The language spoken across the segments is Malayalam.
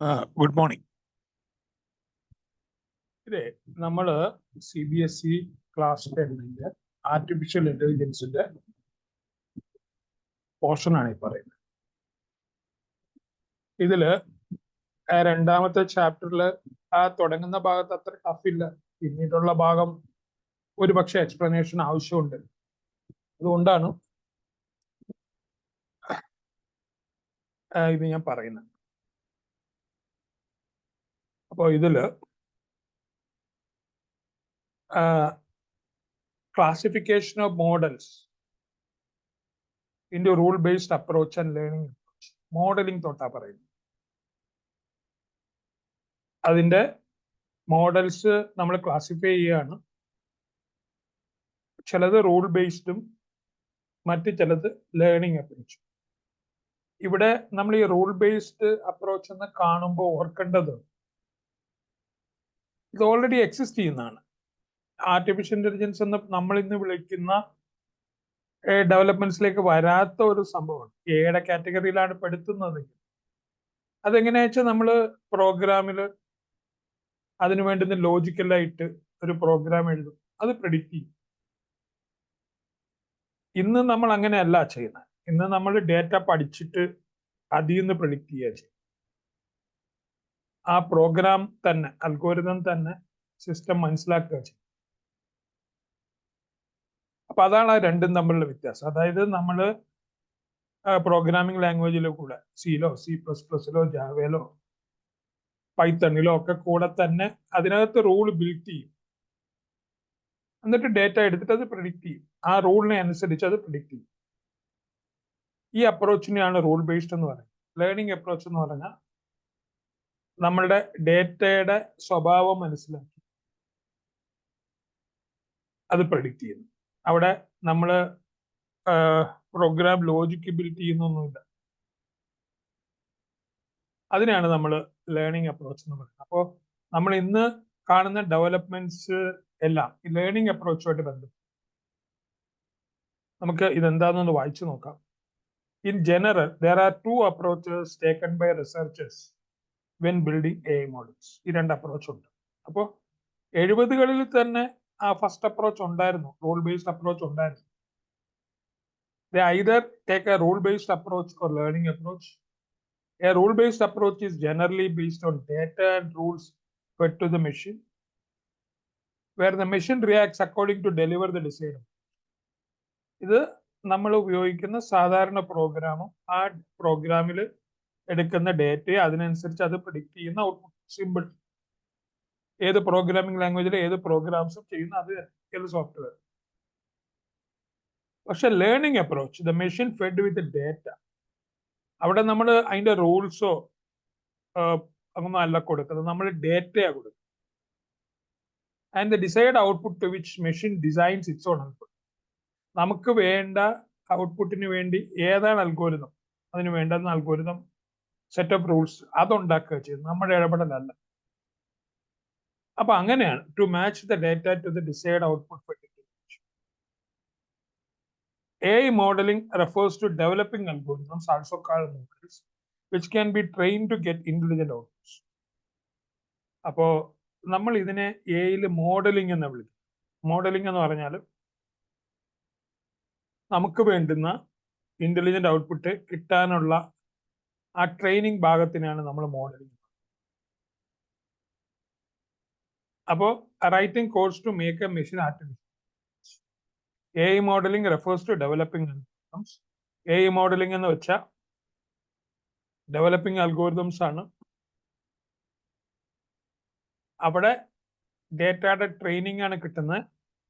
Good morning. ഇതേ നമ്മൾ CBSE ക്ലാസ് 10 ആർട്ടിഫിഷ്യൽ ഇന്റലിജൻസിന്റെ പോർഷനാണ് ഈ പറയുന്നത്. ഇതില് രണ്ടാമത്തെ ചാപ്റ്ററിൽ തുടങ്ങുന്ന ഭാഗത്ത് അത്ര ടഫില്ല. പിന്നീടുള്ള ഭാഗം ഒരുപക്ഷെ എക്സ്പ്ലനേഷൻ ആവശ്യമുണ്ട്. അതുകൊണ്ടാണ് ഇത് ഞാൻ പറയുന്നത്. അപ്പോൾ ഇതില് classification of models into rule-based approach and learning approach. Modelling തൊട്ടാ പറയുന്നത്. അതിന്റെ മോഡൽസ് നമ്മൾ ക്ലാസിഫൈ ചെയ്യുകയാണ്. ചിലത് റൂൾ ബേസ്ഡും മറ്റ് ചിലത് ലേണിംഗ് അപ്രോച്ചും. ഇവിടെ നമ്മൾ ഈ റൂൾ ബേസ്ഡ് അപ്രോച്ച് എന്ന് കാണുമ്പോൾ ഓർക്കേണ്ടത് ഇത് ഓൾറെഡി എക്സിസ്റ്റ് ചെയ്യുന്നതാണ്. ആർട്ടിഫിഷ്യൽ ഇന്റലിജൻസ് എന്ന് നമ്മൾ ഇന്ന് വിളിക്കുന്ന ഡെവലപ്മെന്റ്സിലേക്ക് വരാത്ത ഒരു സംഭവമാണ്. എയുടെ കാറ്റഗറിയിലാണ് പെടുത്തുന്നത്. അതെങ്ങനെയാ വെച്ചാൽ നമ്മൾ പ്രോഗ്രാമിൽ അതിനു വേണ്ടുന്ന ലോജിക്കലായിട്ട് ഒരു പ്രോഗ്രാം എഴുതും, അത് പ്രെഡിക്റ്റ് ചെയ്യും. ഇന്ന് നമ്മൾ അങ്ങനെയല്ല ചെയ്യുന്നത്. ഇന്ന് നമ്മൾ ഡേറ്റ പഠിച്ചിട്ട് അതിൽ നിന്ന് പ്രെഡിക്റ്റ് ചെയ്യുക ചെയ്യും. ആ പ്രോഗ്രാം തന്നെ, അൽഗോരിതം തന്നെ സിസ്റ്റം മനസ്സിലാക്കുക ചെയ്യും. അപ്പൊ അതാണ് ആ രണ്ടും തമ്മിലുള്ള വ്യത്യാസം. അതായത് നമ്മൾ പ്രോഗ്രാമിംഗ് ലാംഗ്വേജിലോ കൂടെ സിയിലോ C++ലോ ജാവയിലോ പൈത്തണിലോ ഒക്കെ കൂടെ തന്നെ അതിനകത്ത് റൂൾ ബിൽഡ് ചെയ്യും. എന്നിട്ട് ഡേറ്റ എടുത്തിട്ട് അത് പ്രെഡിക്റ്റ് ചെയ്യും. ആ റൂളിനെ അനുസരിച്ച് അത് പ്രെഡിക്റ്റ് ചെയ്യും. ഈ അപ്രോച്ചിനെയാണ് റൂൾ ബേസ്ഡ് എന്ന് പറയുന്നത്. ലേണിംഗ് അപ്രോച്ച് എന്ന് പറഞ്ഞാൽ നമ്മളുടെ ഡേറ്റയുടെ സ്വഭാവം മനസ്സിലാക്കി അത് പ്രെഡിക്റ്റ് ചെയ്യുന്നു. അവിടെ നമ്മൾ പ്രോഗ്രാം ലോജിക്ക് ബിൽഡ് ചെയ്യുന്നൊന്നുമില്ല. അതിനാണ് നമ്മൾ ലേണിംഗ് അപ്രോച്ച് എന്ന് പറയുന്നത്. അപ്പോൾ നമ്മൾ ഇന്ന് കാണുന്ന ഡെവലപ്മെന്റ്സ് എല്ലാം ഈ ലേണിംഗ് അപ്രോച്ചുമായിട്ട് ബന്ധം. നമുക്ക് ഇതെന്താണെന്ന് വായിച്ചു നോക്കാം. In general there are two approaches taken by researchers when building AI models. ഈ രണ്ട് അപ്രോച്ച് ഉണ്ട്. അപ്പോൾ 70കളിൽ തന്നെ ആ ഫസ്റ്റ് അപ്രോച്ച് ഉണ്ടായിരുന്നു, റൂൾ ബേസ്ഡ് അപ്രോച്ച് ഉണ്ടായിരുന്നു. They either take a rule based approach or learning approach. A rule based approach is generally based on data and rules fed to the machine, where the machine reacts according to deliver the desired. ഇത് നമ്മൾ ഉപയോഗിക്കുന്ന സാധാരണ പ്രോഗ്രാമും ആ പ്രോഗ്രാമിൽ എടുക്കുന്ന ഡേറ്റയെ അതിനനുസരിച്ച് അത് പ്രെഡിക്റ്റ് ചെയ്യുന്ന ഔട്ട്പുട്ട്. സിമ്പിൾ. ഏത് പ്രോഗ്രാമിംഗ് ലാംഗ്വേജിൽ ഏത് പ്രോഗ്രാംസും ചെയ്യുന്ന അത് സോഫ്റ്റ്വെയർ. പക്ഷെ learning approach, the machine fed with data, അവിടെ നമ്മൾ അതിന്റെ റൂൾസോ അങ്ങൊന്നും അല്ല കൊടുക്കുന്നത്, നമ്മൾ ഡേറ്റയാണ് കൊടുക്കുന്നത്. And the decide output to which machine designs it's own output. നമുക്ക് വേണ്ട ഔട്ട്പുട്ടിന് വേണ്ടി ഏതാണ് അൽഗോരിതം, അതിന് വേണ്ടുന്ന അൽഗോരിതം സെറ്റ് ഓഫ് റൂൾസ് അതുണ്ടാക്കുക ചെയ്യുന്നത്, നമ്മുടെ ഇടപെടലല്ല. അപ്പൊ അങ്ങനെയാണ് to match the data to the decide output. AI modeling refers to developing algorithms, also called models, which can be trained to get intelligent outputs. അപ്പോൾ നമ്മൾ ഇതിനെ AI മോഡലിംഗ് എന്ന് വിളിക്കും. മോഡലിംഗ് എന്ന് പറഞ്ഞാൽ നമുക്ക് വേണ്ടുന്ന ഇന്റലിജന്റ് ഔട്ട്പുട്ട് കിട്ടാനുള്ള ആ ട്രെയിനിങ് ഭാഗത്തിനാണ് നമ്മൾ മോഡലിംഗ്. അപ്പോൾ writing codes to make a machine artificial. AI modeling refers to developing algorithms. AI modeling എന്ന് വെച്ചാൽ ഡെവലപ്പിംഗ് അൽഗോരിതംസ് ആണ്. അവിടെ ഡേറ്റയുടെ ട്രെയിനിങ് ആണ് കിട്ടുന്നത്.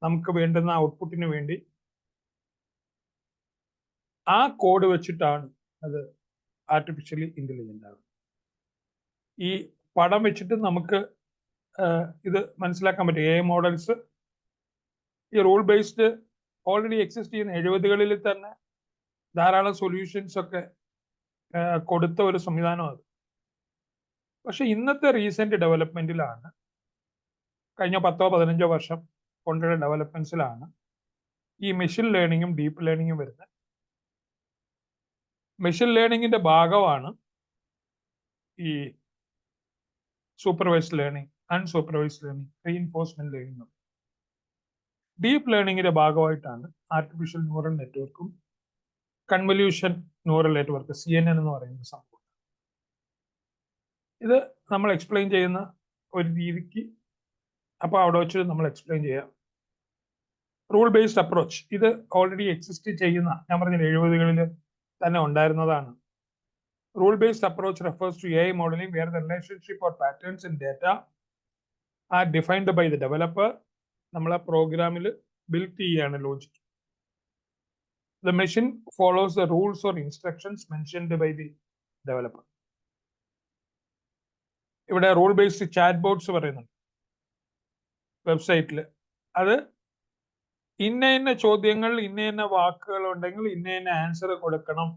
നമുക്ക് വേണ്ടുന്ന ഔട്ട്പുട്ടിന് വേണ്ടി ആ കോഡ് വെച്ചിട്ടാണ് അത് ആർട്ടിഫിഷ്യലി ഇന്റലിജന്റ് ആണ്. ഈ പടം വെച്ചിട്ട് നമുക്ക് ഇത് മനസ്സിലാക്കാൻ പറ്റും. AI മോഡൽസ് ഈ റൂൾ ബേസ്ഡ് ഓൾറെഡി എക്സിസ്റ്റ് ചെയ്യുന്ന 70കളിൽ തന്നെ ധാരാളം സൊല്യൂഷൻസ് ഒക്കെ കൊടുത്ത ഒരു സംവിധാനം അത്. പക്ഷെ ഇന്നത്തെ റീസെന്റ് ഡെവലപ്മെന്റിലാണ്, കഴിഞ്ഞ 10-15 വർഷം കൊണ്ടുള്ള ഡെവലപ്മെന്റ്സിലാണ് ഈ മെഷീൻ ലേണിങ്ങും ഡീപ്പ് ലേണിങ്ങും വരുന്നത്. മെഷീൻ ലേണിങ്ങിന്റെ ഭാഗമാണ് ഈ supervised learning, unsupervised learning, reinforcement learning. Deep ലേണിംഗിന്റെ ഭാഗമായിട്ടാണ് ആർട്ടിഫിഷ്യൽ ന്യൂറൽ നെറ്റ്വർക്കും കൺവല്യൂഷൻ ന്യൂറൽ നെറ്റ്വർക്ക് CNN എന്ന് പറയുന്ന സംഭവം. ഇത് നമ്മൾ എക്സ്പ്ലെയിൻ ചെയ്യുന്ന ഒരു രീതിക്ക്, അപ്പോൾ അവിടെ വെച്ച് നമ്മൾ എക്സ്പ്ലെയിൻ ചെയ്യാം. റൂൾ ബേസ്ഡ് അപ്രോച്ച്, ഇത് ഓൾറെഡി എക്സിസ്റ്റ് ചെയ്യുന്ന, ഞാൻ പറഞ്ഞ 70കളിൽ തന്നെ ഉണ്ടായിരുന്നതാണ്. Rule based approach refers to AI modeling where the relationship or patterns in data are defined by the developer. നമ്മളെ പ്രോഗ്രാമിൽ ബിൽഡ് ചെയ്യാണ് logic. The machine follows the rules or instructions mentioned by the developer. ഇവിടെ റൂൾ ബേസ്ഡ് ചാറ്റ് ബോട്ട്സ് പറയുന്നുണ്ട് വെബ്സൈറ്റിൽ. അത് ഇന്ന ചോദ്യങ്ങൾ, ഇന്ന വാക്കുകൾ ഉണ്ടെങ്കിൽ ഇന്ന ആൻസർ കൊടുക്കണം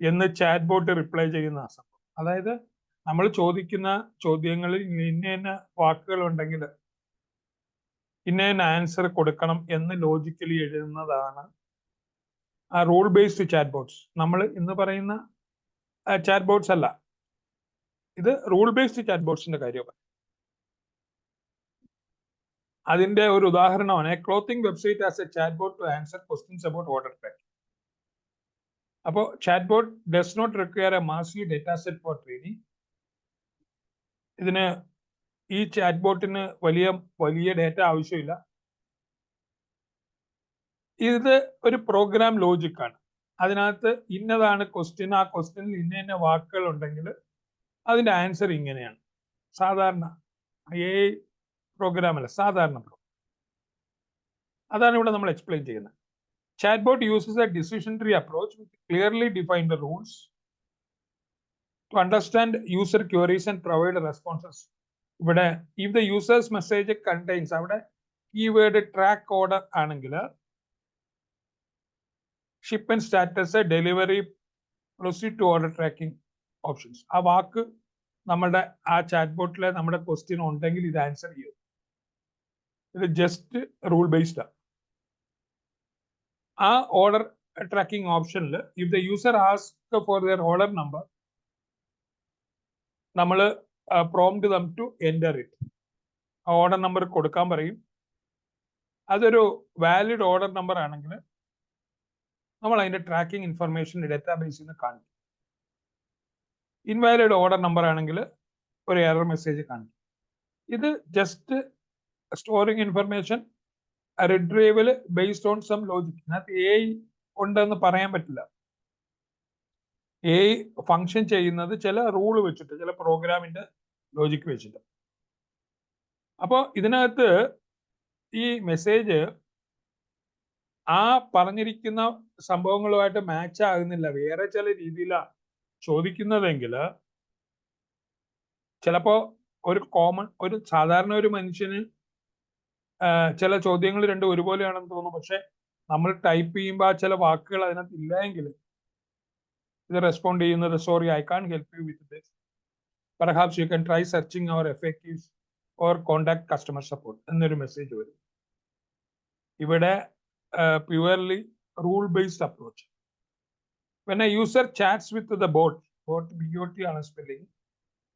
എന്ന് ചാറ്റ് ബോട്ട് റിപ്ലൈ ചെയ്യുന്ന സംഭവം. അതായത് നമ്മൾ ചോദിക്കുന്ന ചോദ്യങ്ങളിൽ ഇന്ന വാക്കുകൾ ഉണ്ടെങ്കിൽ ഇന്ന ആൻസർ കൊടുക്കണം എന്ന് ലോജിക്കലി എഴുതുന്നതാണ് ആ റൂൾ ബേസ്ഡ് ചാറ്റ് ബോട്ട്സ്. നമ്മൾ ഇന്ന് പറയുന്ന ചാറ്റ് ബോട്ട്സ് അല്ല, ഇത് റൂൾ ബേസ്ഡ് ചാറ്റ് ബോട്ട്സിന്റെ കാര്യമാണ്. അതിന്റെ ഒരു ഉദാഹരണമാണ് a clothing website as a chat bot to answer questions about order tracking. അപ്പോൾ chat bot does not require a massive data set for training. ഇതിന്, ഈ ചാറ്റ് ബോട്ടിന് വലിയ ഡേറ്റ ആവശ്യമില്ല. ഇത് ഒരു പ്രോഗ്രാം ലോജിക്കാണ്. അതിനകത്ത് ഇന്നതാണ് ക്വസ്റ്റ്യൻ, ആ ക്വസ്റ്റ്യനിൽ ഇന്ന വാക്കുകൾ ഉണ്ടെങ്കിൽ അതിന്റെ ആൻസർ ഇങ്ങനെയാണ്. സാധാരണ AI പ്രോഗ്രാം അല്ല, സാധാരണ പ്രോഗ്രാം. അതാണ് ഇവിടെ നമ്മൾ എക്സ്പ്ലെയിൻ ചെയ്യുന്നത്. Chatbot uses a decision tree approach with clearly defined rules to understand user queries and provide responses. ഇവിടെ if the user's message contains, അവിടെ keyword track order ആണെങ്കിൽ shipment status, delivery, proceed to order tracking options. ആ വാക്ക് നമ്മുടെ ആ ചാറ്റ് ബോട്ടിലെ നമ്മുടെ ക്വസ്റ്റ്യൻ ഉണ്ടെങ്കിൽ ഇത് ആൻസർ ചെയ്യും. ഇത് ജസ്റ്റ് റൂൾ ബേസ്ഡ് ആണ്. ആ ഓർഡർ ട്രാക്കിംഗ് ഓപ്ഷനിൽ if the user ask for their order number, നമ്മൾ prompt them to enter it. ആ ഓർഡർ നമ്പർ കൊടുക്കാൻ പറയും. അതൊരു വാലിഡ് ഓർഡർ നമ്പർ ആണെങ്കിൽ നമ്മൾ അതിന്റെ ട്രാക്കിംഗ് ഇൻഫർമേഷൻ ഡാറ്റാബേസിൽ നിന്ന് കാണിക്കും. ഇൻവാലിഡ് ഓർഡർ നമ്പർ ആണെങ്കിൽ ഒരു എറർ മെസ്സേജ് കാണിക്കും. ഇത് just storing information retrieval based on some logic. അതിനകത്ത് AI ഉണ്ടെന്ന് പറയാൻ പറ്റില്ല. AI ഫങ്ഷൻ ചെയ്യുന്നത് ചില റൂൾ വെച്ചിട്ട്, ചില പ്രോഗ്രാമിന്റെ ലോജിക് വെച്ചിട്ട്. അപ്പോൾ ഇതിനകത്ത് ഈ മെസ്സേജ് ആ പറഞ്ഞിരിക്കുന്ന സംഭവങ്ങളുമായിട്ട് മാച്ച് ആകുന്നില്ല, വേറെ ചില രീതിയിലാണ് ചോദിക്കുന്നതെങ്കിൽ ചിലപ്പോ ഒരു സാധാരണ ഒരു മനുഷ്യന് ചില ചോദ്യങ്ങൾ രണ്ടും ഒരുപോലെയാണെന്ന് തോന്നും. പക്ഷെ നമ്മൾ ടൈപ്പ് ചെയ്യുമ്പോൾ ആ ചില വാക്കുകൾ അതിനകത്ത് ഇല്ല എങ്കിൽ ഇത് റെസ്പോണ്ട് ചെയ്യുന്നത് sorry I can help you with this, perhaps you can try searching our FAQs or contact customer support എന്നൊരു മെസ്സേജ് വരും. ഇവിടെ purely rule based approach. When a user chats with the bot, BOT ആണ് സ്പെല്ലിംഗ്,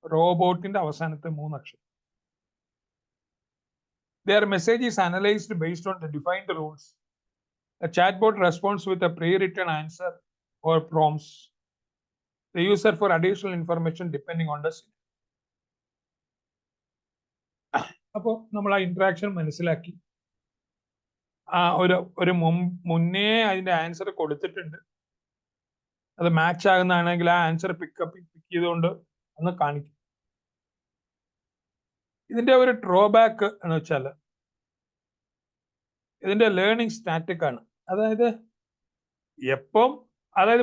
റോബോട്ടിന്റെ അവസാനത്തെ 3 അക്ഷരം. Their message is analyzed based on the defined rules. A chatbot responds with a pre-written answer or prompts the user for additional information depending on the scene. അപ്പോൾ നമ്മൾ ആ ഇന്ററാക്ഷൻ മനസ്സിലാക്കി, ഒരു മുന്നേ അതിന്റെ ആൻസർ കൊടുത്തിട്ടുണ്ട്, അത് മാച്ച് ആകുന്നതാണെങ്കിൽ ആ ആൻസർ പിക്ക് ചെയ്തുകൊണ്ട് ഒന്ന് കാണിക്കും. ഇതിന്റെ ഒരു ഡ്രോബാക്ക് എന്ന് വെച്ചാൽ ഇതിന്റെ ലേണിംഗ് സ്റ്റാറ്റിക് ആണ്. അതായത്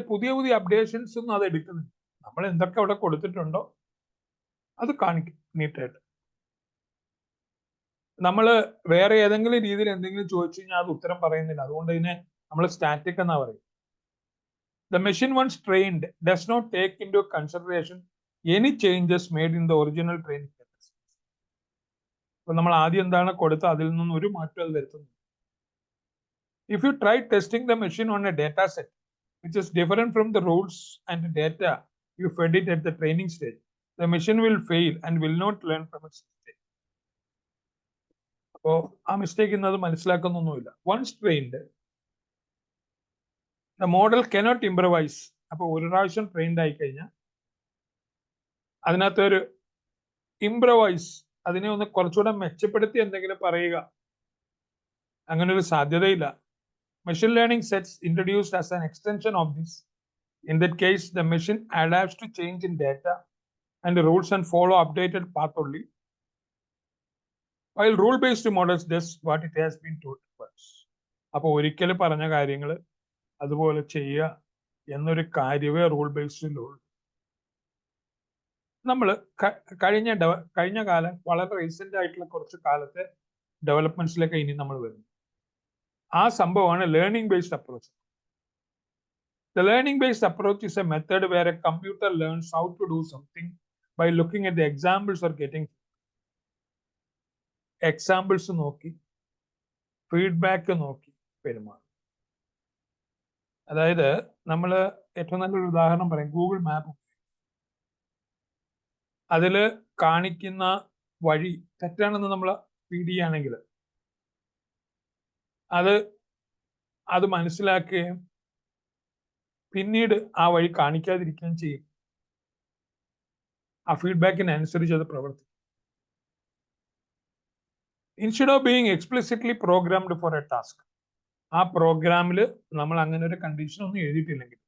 പുതിയ അപ്ഡേഷൻസ് ഒന്നും അത് എടുക്കുന്നില്ല. നമ്മൾ എന്തൊക്കെ അവിടെ കൊടുത്തിട്ടുണ്ടോ അത് കാണിക്കും നീറ്റായിട്ട്. നമ്മൾ വേറെ ഏതെങ്കിലും രീതിയിൽ എന്തെങ്കിലും ചോദിച്ചു കഴിഞ്ഞാൽ അത് ഉത്തരം പറയുന്നില്ല. അതുകൊണ്ട് ഇതിനെ നമ്മൾ സ്റ്റാറ്റിക് എന്നാ പറയും. The machine once trained does not take into consideration any changes made in the original training. അപ്പൊ നമ്മൾ ആദ്യം എന്താണ് കൊടുത്തത് അതിൽ നിന്നും ഒരു മാറ്റം അത് വരുത്തുന്നു. If you try testing the machine on a data set which is different from the rules and data you fed it at the training stage, the machine will fail and will not learn from its mistake. അപ്പോൾ ആ മിസ്റ്റേക്ക് ഇന്നത് മനസ്സിലാക്കുന്നൊന്നുമില്ല. Once trained, the model cannot improvise. അപ്പോൾ ഒരു പ്രാവശ്യം ട്രെയിൻഡ് ആയി കഴിഞ്ഞാൽ അതിനകത്തൊരു ഇംപ്രവൈസ്, അതിനെ ഒന്ന് കുറച്ചുകൂടെ മെച്ചപ്പെടുത്തി എന്തെങ്കിലും പറയുക, അങ്ങനെ ഒരു സാധ്യതയില്ല. Machine learning sets introduced as an extension of this. In that case, the machine adapts to change in data and the rules and follow updated path only, while rule-based models does what it has been taught first. അപ്പോൾ ഒരിക്കൽ പറഞ്ഞ കാര്യങ്ങൾ അതുപോലെ ചെയ്യുക എന്നൊരു കാര്യമേ റൂൾ ബേസ്ഡിലുള്ളൂ. നമ്മൾ കഴിഞ്ഞ കാലം വളരെ റീസെന്റ് ആയിട്ടുള്ള കുറച്ച് കാലത്തെ ഡെവലപ്മെന്റ്സിലേക്ക് ഇനി നമ്മൾ വരുന്നു. ആ സംഭവമാണ് learning based approach. The learning-based approach is a method where a computer learns how to do something by looking at the examples or getting examples നോക്കി ഫീഡ്ബാക്ക് നോക്കി പെരുമാറും. അതായത് നമ്മൾ ഏറ്റവും നല്ലൊരു ഉദാഹരണം പറയും, ഗൂഗിൾ മാപ്പ്. അതിൽ കാണിക്കുന്ന വഴി തെറ്റാണെന്ന് നമ്മൾ ഫീഡ് ചെയ്യുകയാണെങ്കിൽ അത് മനസ്സിലാക്കുകയും പിന്നീട് ആ വഴി കാണിക്കാതിരിക്കുകയും ചെയ്യും. ആ ഫീഡ്ബാക്കിനനുസരിച്ച് അത് പ്രവർത്തിക്കും. Instead of being explicitly programmed for a task, ആ പ്രോഗ്രാമിൽ നമ്മൾ അങ്ങനെ ഒരു കണ്ടീഷൻ ഒന്നും എഴുതിയിട്ടില്ലെങ്കിൽ,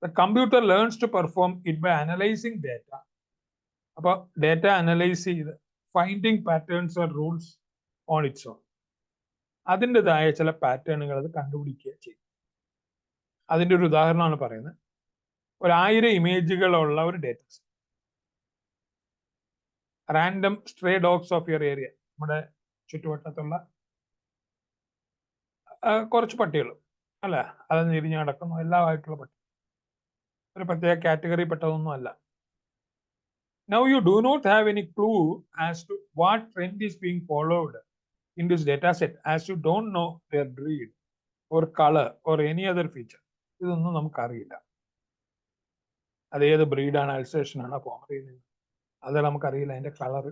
the computer learns to perform it by analysing data. അപ്പോൾ ഡേറ്റ അനലൈസ് ചെയ്ത് finding patterns or rules on its own, അതിൻ്റെതായ ചില പാറ്റേണുകൾ അത് കണ്ടുപിടിക്കുക ചെയ്യും. അതിൻ്റെ ഒരു ഉദാഹരണമാണ് പറയുന്നത്. 1000 ഇമേജുകളുള്ള ഒരു data set, random stray dogs of your area, നമ്മുടെ ചുറ്റുവട്ടത്തുള്ള കുറച്ച് പട്ടികൾ അല്ല, അത് തിരിഞ്ഞ് നടക്കുന്നു എല്ലാമായിട്ടുള്ള പട്ടി, ഒരു പ്രത്യേക കാറ്റഗറി പെട്ടതൊന്നും അല്ല. Now you do not have any clue as to what trend is being followed in this data set, as you don't know their breed or color or any other feature. ഇതൊന്നും നമുക്കറിയില്ല. അതേത് ബ്രീഡാണ്, അൽസേഷൻ ആണോ, പോമറേനിയൻ, അത് നമുക്കറിയില്ല, അതിന്റെ colour.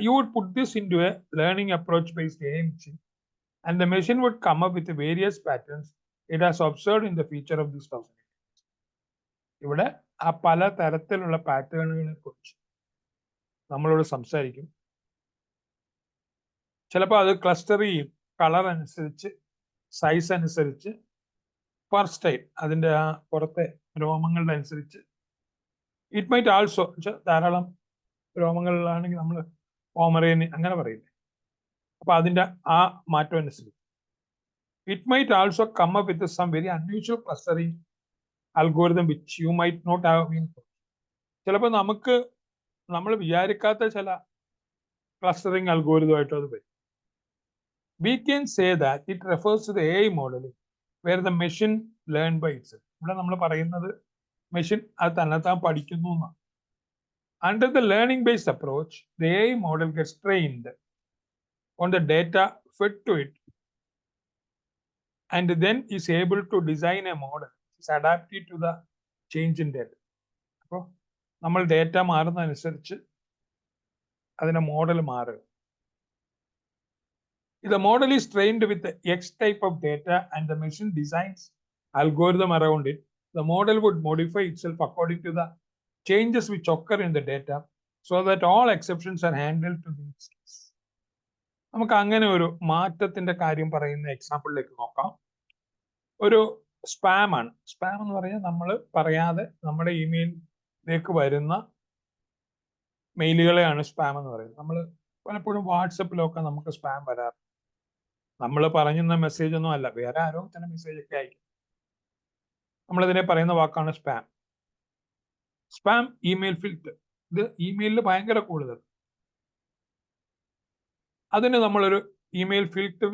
You would put this into a learning approach based AI machine and the machine would come up with various patterns it has observed in the feature of this thousand. ഇവിടെ ആ പല തരത്തിലുള്ള പാറ്റേണുകളെ കുറിച്ച് നമ്മളോട് സംസാരിക്കും. ചിലപ്പോൾ അത് ക്ലസ്റ്റർ ചെയ്യും, കളർ അനുസരിച്ച്, സൈസ് അനുസരിച്ച്, പെർ സ്റ്റൈൽ, അതിൻ്റെ ആ പുറത്തെ രോമങ്ങളുടെ അനുസരിച്ച്. ഇറ്റ് മൈറ്റ് ആൾസോ, ധാരാളം രോമങ്ങളിലാണെങ്കിൽ നമ്മൾ പോമറേനിയൻ അങ്ങനെ പറയില്ലേ, അപ്പൊ അതിൻ്റെ ആ മാറ്റം അനുസരിച്ച്. It might also come up with some very unusual clustering algorithm which you might not have been. ചിലപ്പോൾ നമ്മൾ വിചാരിക്കാത്ത ചില ക്ലസ്റ്ററിങ് അൽഗോരിതമായിട്ടും അത് വരും. We can say that it refers to the AI modeling where the machine learn by itself. ഇവിടെ നമ്മൾ പറയുന്നത് മെഷീൻ അത് തന്നെത്താൻ പഠിക്കുന്നു എന്നാണ്. Under the learning based approach, the AI model gets trained on the data fed to it and then is able to design a model which is adapted to the change in data. അപ്പോൾ നമ്മൾ ഡേറ്റ മാറുന്നതനുസരിച്ച് അതിന്റെ മോഡൽ മാറുക. If the model is trained with the X type of data and the machine designs algorithm around it, the model would modify itself according to the changes which occur in the data so that all exceptions are handled to the case. നമുക്ക് അങ്ങനെ ഒരു മാറ്റത്തിന്റെ കാര്യം പറയുന്ന എക്സാമ്പിളിലേക്ക് നോക്കാം. ഒരു സ്പാം ആണ്. സ്പാം എന്ന് പറഞ്ഞാൽ നമ്മൾ പറയാതെ നമ്മുടെ ഇമെയിലിലേക്ക് വരുന്ന മെയിലുകളെയാണ് സ്പാം എന്ന് പറയുന്നത്. നമ്മൾ പലപ്പോഴും വാട്സപ്പിലൊക്കെ നമുക്ക് സ്പാം വരാറ്, നമ്മൾ പറയുന്ന മെസ്സേജ് ഒന്നും അല്ല, വേറെ ആരോ ചില മെസ്സേജ് ഒക്കെ അയക്കും. നമ്മളിതിനെ പറയുന്ന വാക്കാണ് സ്പാം. സ്പാം ഇമെയിൽ ഫിൽറ്റർ, ഇത് ഇമെയിലിൽ ഭയങ്കര കൂടുതൽ. അതിന് നമ്മളൊരു ഇമെയിൽ ഫിൽറ്റർ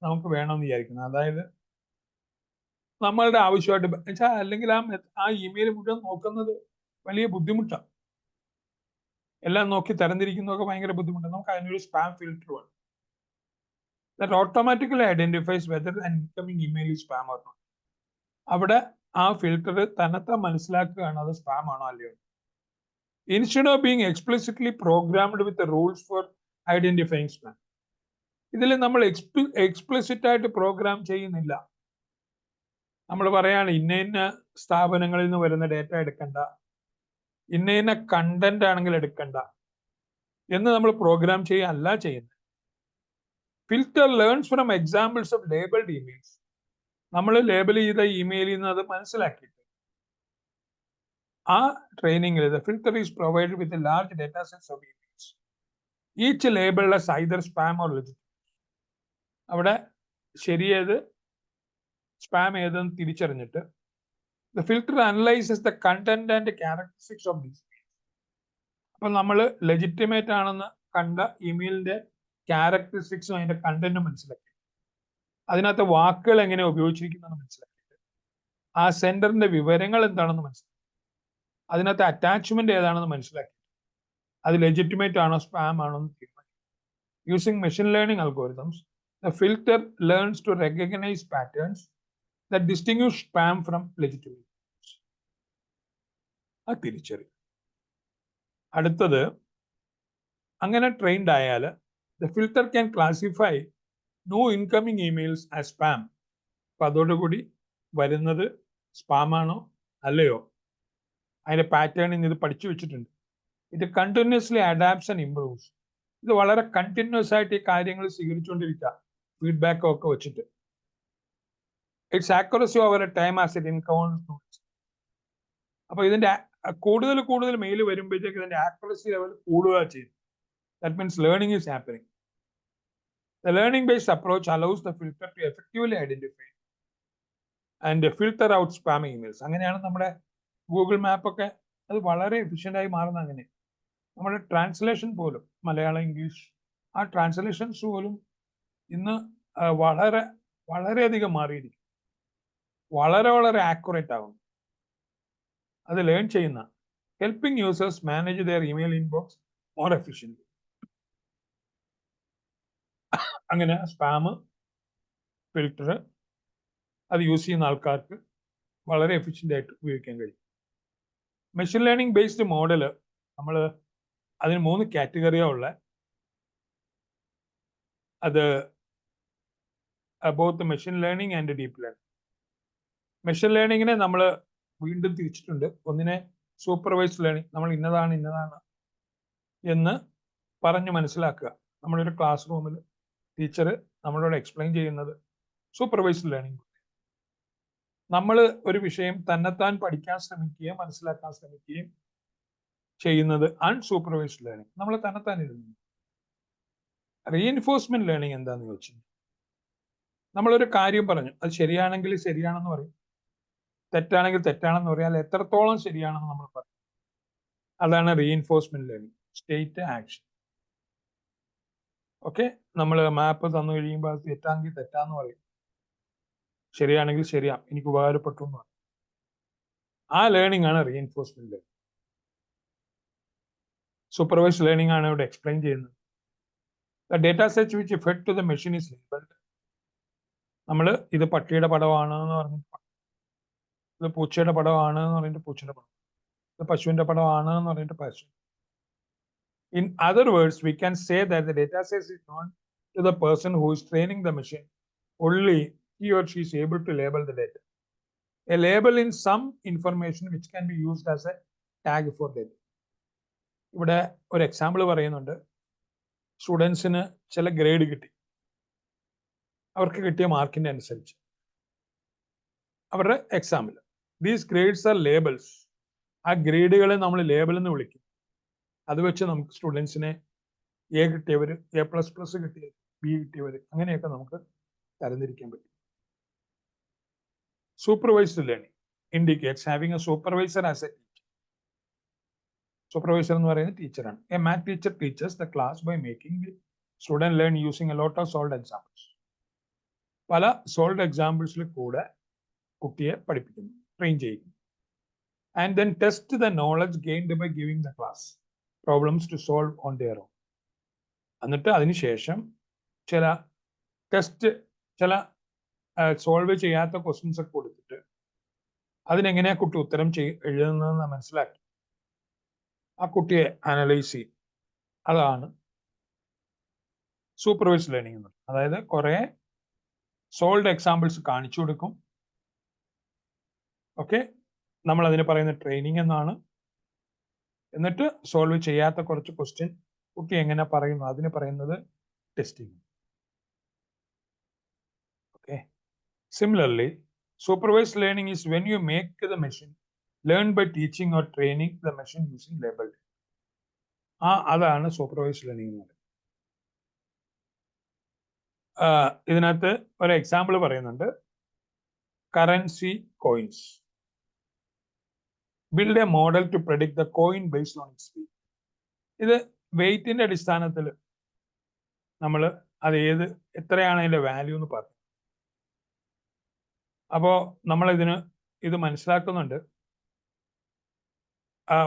നമുക്ക് വേണമെന്ന് വിചാരിക്കുന്നത്. അതായത് നമ്മളുടെ ആവശ്യമായിട്ട് വെച്ചാൽ, അല്ലെങ്കിൽ ആ ഇമെയിൽ മുഴുവൻ നോക്കുന്നത് വലിയ ബുദ്ധിമുട്ടാണ്. എല്ലാം നോക്കി തരംതിരിക്കുന്നതൊക്കെ ഭയങ്കര ബുദ്ധിമുട്ടാണ്. നമുക്ക് അതിനൊരു സ്പാം ഫിൽറ്റർ വേണം. That automatically identifies whether an incoming email is spam or not. അവിടെ ആ ഫിൽറ്റർ തന്നെത്താൻ മനസ്സിലാക്കുകയാണ് അത് സ്പാം ആണോ അല്ലയോ. instead of being explicitly programmed with the rules for identifying spam. ഇതിൽ നമ്മൾ എക്സ്പ്ലിസിറ്റ് ആയിട്ട് പ്രോഗ്രാം ചെയ്യുന്നില്ല. നമ്മൾ പറയാണ് ഇന്ന സ്ഥാപനങ്ങളിൽ നിന്ന് വരുന്ന ഡേറ്റ എടുക്കണ്ട, ഇന്ന കണ്ടന്റ് ആണെങ്കിൽ എടുക്കണ്ട എന്ന് നമ്മൾ പ്രോഗ്രാം ചെയ്യല്ല ചെയ്യുന്നത്. Filter learns from examples of labelled emails. നമ്മൾ ലേബൽ ചെയ്ത ഇമെയിലിൽ നിന്ന് അത് മനസ്സിലാക്കിയിട്ട് ആ ട്രെയിനിങ്ങിൽ the filter is provided with a large data sets of emails. Each labeled as either spam or legitimate. അവിടെ ശരിയേത് സ്പാം ഏതെന്ന് തിരിച്ചറിഞ്ഞിട്ട് the filter analyzes the content and characteristics of these emails. അപ്പൊ നമ്മൾ ലെജിറ്റിമേറ്റ് ആണെന്ന് കണ്ട ഇമെയിലിന്റെ ക്യാരക്ടറിസ്റ്റിക്സും അതിന്റെ കണ്ടന്റും മനസ്സിലാക്കി, അതിനകത്ത് വാക്കുകൾ എങ്ങനെ ഉപയോഗിച്ചിരിക്കുന്നത് മനസ്സിലാക്കിയിട്ട് ആ സെന്ററിന്റെ വിവരങ്ങൾ എന്താണെന്ന് മനസ്സിലാക്കി, അതിനകത്ത് അറ്റാച്ച്മെന്റ് ഏതാണെന്ന് മനസ്സിലാക്കി അത് ലെജിറ്റിമേറ്റ് ആണോ സ്പാം ആണോ എന്ന് തീരുമാനിക്കും. Using machine learning algorithms the filter learns to recognize patterns that distinguish spam from legitimate. ആ തിരിച്ചറിയും. അടുത്തത് അങ്ങനെ ട്രെയിൻഡ് ആയാൽ the filter can classify no incoming emails as spam. അപ്പൊ അതോടുകൂടി വരുന്നത് സ്പാം ആണോ അല്ലയോ അതിന്റെ പാറ്റേണിൽ ഇത് പഠിച്ചു വെച്ചിട്ടുണ്ട്. ഇത് കണ്ടിന്യൂസ്ലി അഡാപ്റ്റ്സ് ആൻഡ് ഇംപ്രൂവ്സ്. ഇത് വളരെ കണ്ടിന്യൂസ് ആയിട്ട് ഈ കാര്യങ്ങൾ സ്വീകരിച്ചുകൊണ്ടിരിക്കുക, ഫീഡ്ബാക്ക് ഒക്കെ വെച്ചിട്ട്. It's accuracy over A time as it encounters. അപ്പൊ ഇതിന്റെ കൂടുതൽ മെയിൽ വരുമ്പോഴത്തേക്ക് ഇതിന്റെ ആക്യുറസി ലെവൽ കൂടുക ചെയ്യും. That means learning is happening. The learning-based approach allows the filter to effectively identify and filter out spam emails. അങ്ങനെയാണ് നമ്മുടെ ഗൂഗിൾ മാപ്പ് ഒക്കെ അത് വളരെ എഫിഷ്യൻ്റ് ആയി മാറുന്നത്. അങ്ങനെ നമ്മുടെ ട്രാൻസ്ലേഷൻ പോലും മലയാളം ഇംഗ്ലീഷ് ആ ട്രാൻസ്ലേഷൻസ് പോലും ഇന്ന് വളരെയധികം മാറിയിരിക്കും, വളരെ ആക്യുറേറ്റ് ആകും. അത് ലേൺ ചെയ്യുന്ന helping users manage their email inbox more efficiently. അങ്ങനെ സ്പാം ഫിൽറ്റർ അത് യൂസ് ചെയ്യുന്ന ആൾക്കാർക്ക് വളരെ എഫിഷ്യൻ്റ് ആയിട്ട് ഉപയോഗിക്കാൻ കഴിയും. മെഷീൻ ലേണിംഗ് ബേസ്ഡ് മോഡൽ നമ്മൾ അതിന് 3 കാറ്റഗറിയാണ് ഉള്ളത്. അത് both machine learning and deep learning. Machine ലേണിങ്ങിനെ നമ്മൾ വീണ്ടും തിരിച്ചിട്ടുണ്ട്. ഒന്നിനെ സൂപ്പർവൈസ്ഡ് ലേണിംഗ്, നമ്മൾ ഇന്നതാണ് എന്ന് പറഞ്ഞ് മനസ്സിലാക്കുക. നമ്മളൊരു ക്ലാസ് റൂമിൽ ടീച്ചർ നമ്മളോട് എക്സ്പ്ലെയിൻ ചെയ്യുന്നത് സൂപ്പർവൈസ്ഡ് ലേണിംഗ്. നമ്മൾ ഒരു വിഷയം തന്നെത്താൻ പഠിക്കാൻ ശ്രമിക്കുകയും മനസ്സിലാക്കാൻ ശ്രമിക്കുകയും ചെയ്യുന്നത് അൺസൂപ്പർവൈസ്ഡ് ലേണിംഗ്, നമ്മൾ തന്നെത്താൻ ഇരുന്നു. റീഇൻഫോഴ്സ്മെന്റ് ലേണിംഗ് എന്താന്ന് ചോദിച്ചു, നമ്മളൊരു കാര്യം പറഞ്ഞു അത് ശരിയാണെങ്കിൽ ശരിയാണെന്ന് പറയും, തെറ്റാണെങ്കിൽ തെറ്റാണെന്ന് പറയാൽ എത്രത്തോളം ശരിയാണെന്ന് നമ്മൾ പറയും. അതാണ് reinforcement learning. State action. Okay, നമ്മൾ മാപ്പ് തന്നു കഴിയുമ്പോൾ അത് തെറ്റാണെങ്കിൽ തെറ്റാന്ന് പറയും, ശരിയാണെങ്കിൽ ശരിയാ, എനിക്ക് ഉപകാരപ്പെട്ടു എന്ന് പറയും. ആ ലേണിംഗ് ആണ് റീഇൻഫോഴ്സ്മെന്റ് ലേണിംഗ്. സൂപ്പർവൈസ്ഡ് ലേണിംഗ് ആണ് ഇവിടെ എക്സ്പ്ലെയിൻ ചെയ്യുന്നത്. The data set which fed to the machine is labeled. നമ്മൾ ഇത് പട്ടിയുടെ പടമാണ് എന്ന് പറഞ്ഞിട്ട്, ഇത് പൂച്ചയുടെ പടമാണ് എന്ന് പറഞ്ഞിട്ട് പൂച്ചയുടെ പടം, ഇത് പശുവിന്റെ പടമാണ് എന്ന് പറഞ്ഞിട്ട് പശു. In other words, we can say that the data set is known to the person who is training the machine. Only he or she is able to label the data. A label in some information which can be used as a tag for data. ഇവിടെ ഒരു എക്സാമ്പിൾ പറയുന്നുണ്ട്. സ്റ്റുഡൻസിന് ചില ഗ്രേഡ് കിട്ടി, അവർക്ക് കിട്ടിയ മാർക്കിന്റെ അനുസരിച്ച് അവരുടെ എക്സാമിൽ ദീസ് ഗ്രേഡ്സ് ആർ ലേബിൾസ്. ആ ഗ്രേഡുകളെ നമ്മൾ ലേബിൾ എന്ന് വിളിക്കും. അത് വെച്ച് നമുക്ക് സ്റ്റുഡൻസിനെ എ കിട്ടിയവർ, A++ കിട്ടിയവർ, ബി കിട്ടിയവർ, അങ്ങനെയൊക്കെ നമുക്ക് തരംതിരിക്കാൻ പറ്റും. Supervised learning indicates having a supervisor as a teacher. Supervisor എന്ന് പറയുന്നത് ടീച്ചറാണ്. A math teacher teachers the class by making the student learn using a lot of solved examples. പല സോൾവ്ഡ് എക്സാമ്പിൾസിൽ കൂടെ കുട്ടിയെ പഠിപ്പിക്കുന്നു, ട്രെയിൻ ചെയ്യുന്നു. And then test the knowledge gained by giving the class problems to solve on their own. എന്നിട്ട് അതിനുശേഷം ചില സോൾവ് ചെയ്യാത്ത ക്വസ്റ്റ്യൻസ് ഒക്കെ കൊടുത്തിട്ട് അതിനെങ്ങനെയാ കുട്ടി ഉത്തരം എഴുതുന്നതെന്ന് മനസ്സിലാക്കി ആ കുട്ടിയെ അനലൈസ് ചെയ്യും. അതാണ് സൂപ്പർവൈസ്ഡ് ലേണിംഗ് എന്ന് പറയുന്നത്. അതായത് കുറെ സോൾഡ് എക്സാമ്പിൾസ് കാണിച്ചു കൊടുക്കും. ഓക്കെ, നമ്മൾ അതിന് പറയുന്ന ട്രെയിനിങ് എന്നാണ്. എന്നിട്ട് സോൾവ് ചെയ്യാത്ത കുറച്ച് ക്വസ്റ്റ്യൻ കുട്ടി എങ്ങനെ പറയുന്നു അതിന് പറയുന്നത് testing. Okay, similarly supervised learning is when you make the machine learn by teaching or training the machine using labeled. അതാണ് സൂപ്പർവൈസ്ഡ് ലേണിംഗ് എന്ന് പറയുന്നത്. ഇതിനകത്ത് ഒരു എക്സാമ്പിൾ പറയുന്നുണ്ട്. Currency coins. Build a model to predict the coin based on its weight. ഇത് വെയിറ്റിന്റെ അടിസ്ഥാനത്തിൽ നമ്മൾ അത് എത്രയാണ് അതിന്റെ വാല്യൂ എന്ന് പറയും. അപ്പോൾ നമ്മൾ ഇത് മനസ്സിലാക്കുന്നുണ്ട്.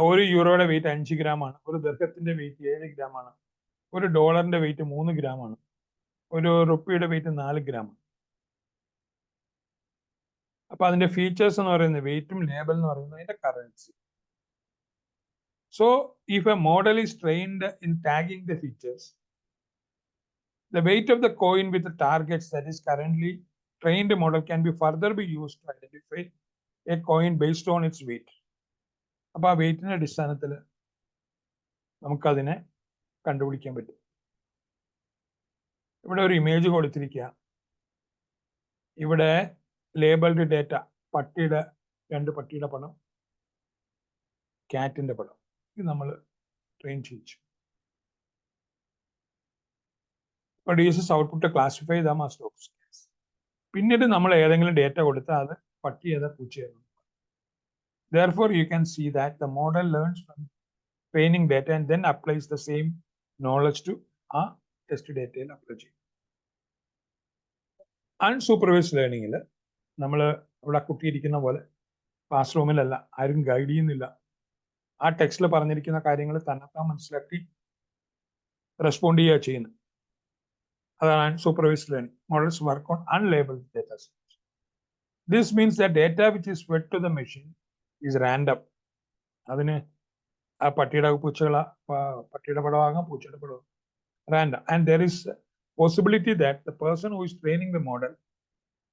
ഒരു യൂറോയുടെ വെയിറ്റ് 5 ഗ്രാമാണ്, ഒരു ദർഹത്തിന്റെ വെയിറ്റ് 7 ഗ്രാമാണ്, ഒരു ഡോളറിന്റെ വെയിറ്റ് 3 ഗ്രാമാണ്, ഒരു റുപ്പിയുടെ വെയിറ്റ് 4 ഗ്രാമാണ്. അപ്പൊ അതിന്റെ ഫീച്ചേഴ്സ് എന്ന് പറയുന്നത് വെയിറ്റും ലേബൽ എന്ന് പറയുന്നത് അതിന്റെ currency. So if A model is trained in tagging the features, the weight of the coin with the targets that is currently trained model can be further be used to identify a coin based on its weight. അപ്പോൾ ആ വെയിറ്റിന്റെ അടിസ്ഥാനത്തിൽ നമുക്കതിനെ കണ്ടുപിടിക്കാൻ പറ്റും. ഇവിടെ ഒരു ഇമേജ് കൊടുത്തിരിക്കുക. ഇവിടെ ലേബിൾഡ് ഡേറ്റ, രണ്ട് പട്ടിയുടെ പടം, ക്യാറ്റിന്റെ പടം. ഇത് നമ്മൾ ട്രെയിൻ ചെയ്യിച്ചു. produces output to classify them as dogs. പിന്നീട് നമ്മൾ ഏതെങ്കിലും ഡേറ്റ കൊടുത്താൽ അത് പട്ടി ഏതാ പൂച്ച ഏതാ. Therefore, you can see that the model learns from training data and then applies the same knowledge to ആ ടെസ്റ്റ് ഡേറ്റയിൽ അപ്ലൈ ചെയ്യും. അൺസൂപ്പർവൈസ്ഡ് ലേണിംഗിൽ നമ്മൾ ഇവിടെ കുട്ടിയിരിക്കുന്ന പോലെ ക്ലാസ് റൂമിലല്ല, ആരും ഗൈഡ് ചെയ്യുന്നില്ല. ആ ടെക്സ്റ്റിൽ പറഞ്ഞിരിക്കുന്ന കാര്യങ്ങൾ തന്നെത്താൻ മനസ്സിലാക്കി റെസ്പോണ്ട് ചെയ്യുക ചെയ്യുന്നത്. അതാണ് unsupervised learning. Models work on unlabeled data sets. This means that data which is fed to the machine is random. അതിന് ആ പട്ടിയുടെ പടമാകാം, പൂച്ചയുടെ പടമാകാം, random. And there is a possibility that the person who is training the model,